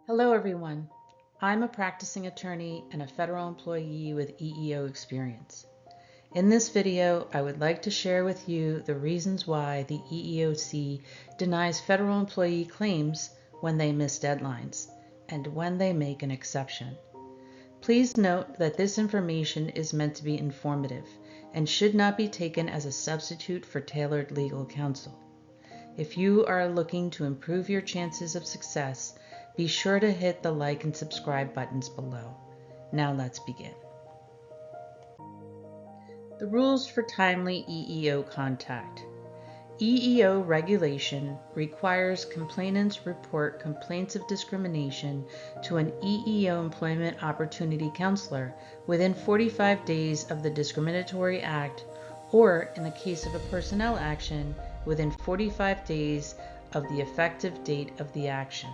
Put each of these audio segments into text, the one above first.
Hello everyone. I'm a practicing attorney and a federal employee with EEO experience. In this video, I would like to share with you the reasons why the EEOC denies federal employee claims when they miss deadlines and when they make an exception. Please note that this information is meant to be informative and should not be taken as a substitute for tailored legal counsel. If you are looking to improve your chances of success, be sure to hit the like and subscribe buttons below. Now let's begin. The rules for timely EEO contact. EEO regulation requires complainants report complaints of discrimination to an EEO employment opportunity counselor within 45 days of the discriminatory act, or in the case of a personnel action, within 45 days of the effective date of the action.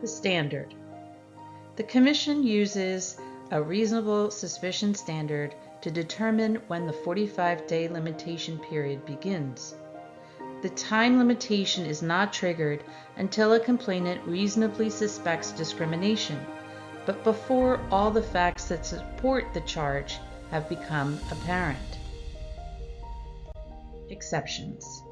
The standard. The Commission uses a reasonable suspicion standard to determine when the 45-day limitation period begins. The time limitation is not triggered until a complainant reasonably suspects discrimination, but before all the facts that support the charge have become apparent. Exceptions.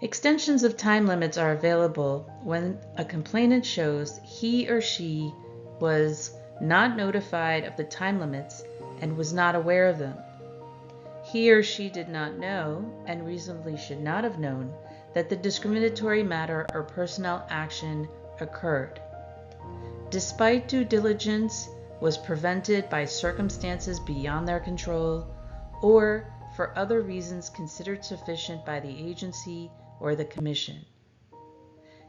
Extensions of time limits are available when a complainant shows he or she was not notified of the time limits and was not aware of them. He or she did not know, and reasonably should not have known, that the discriminatory matter or personnel action occurred. Despite due diligence, was prevented by circumstances beyond their control, or for other reasons considered sufficient by the agency or the Commission.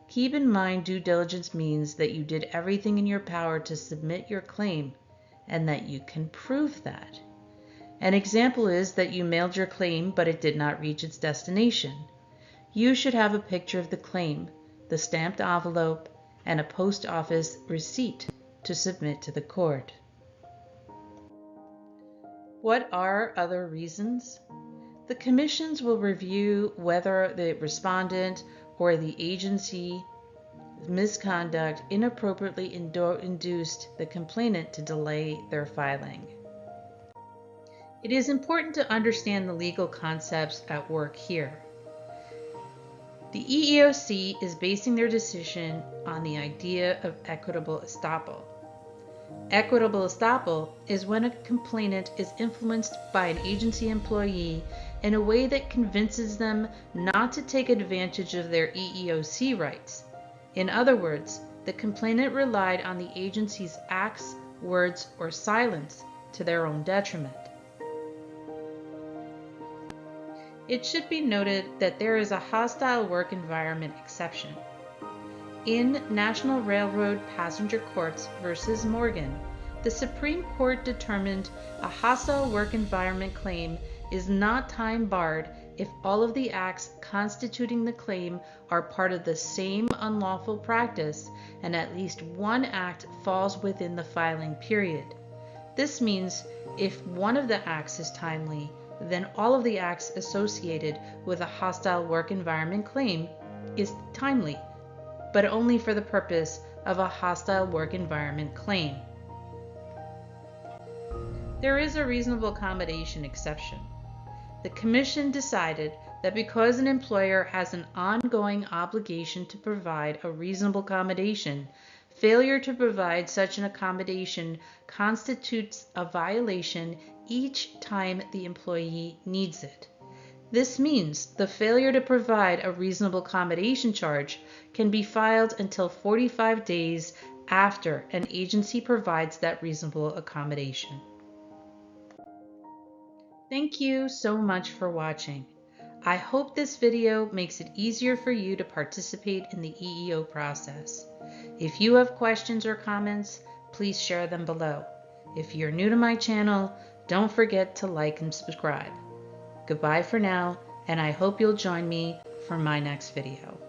Keep in mind, due diligence means that you did everything in your power to submit your claim and that you can prove that. An example is that you mailed your claim but it did not reach its destination. You should have a picture of the claim, the stamped envelope, and a post office receipt to submit to the court. What are other reasons? The commissions will review whether the respondent or the agency misconduct inappropriately induced the complainant to delay their filing. It is important to understand the legal concepts at work here. The EEOC is basing their decision on the idea of equitable estoppel. Equitable estoppel is when a complainant is influenced by an agency employee in a way that convinces them not to take advantage of their EEOC rights. In other words, the complainant relied on the agency's acts, words, or silence to their own detriment. It should be noted that there is a hostile work environment exception. In National Railroad Passenger Courts v. Morgan, the Supreme Court determined a hostile work environment claim is not time-barred if all of the acts constituting the claim are part of the same unlawful practice and at least one act falls within the filing period. This means if one of the acts is timely, then all of the acts associated with a hostile work environment claim is timely, but only for the purpose of a hostile work environment claim. There is a reasonable accommodation exception. The Commission decided that because an employer has an ongoing obligation to provide a reasonable accommodation, failure to provide such an accommodation constitutes a violation each time the employee needs it. This means the failure to provide a reasonable accommodation charge can be filed until 45 days after an agency provides that reasonable accommodation. Thank you so much for watching. I hope this video makes it easier for you to participate in the EEO process. If you have questions or comments, please share them below. If you're new to my channel, don't forget to like and subscribe. Goodbye for now, and I hope you'll join me for my next video.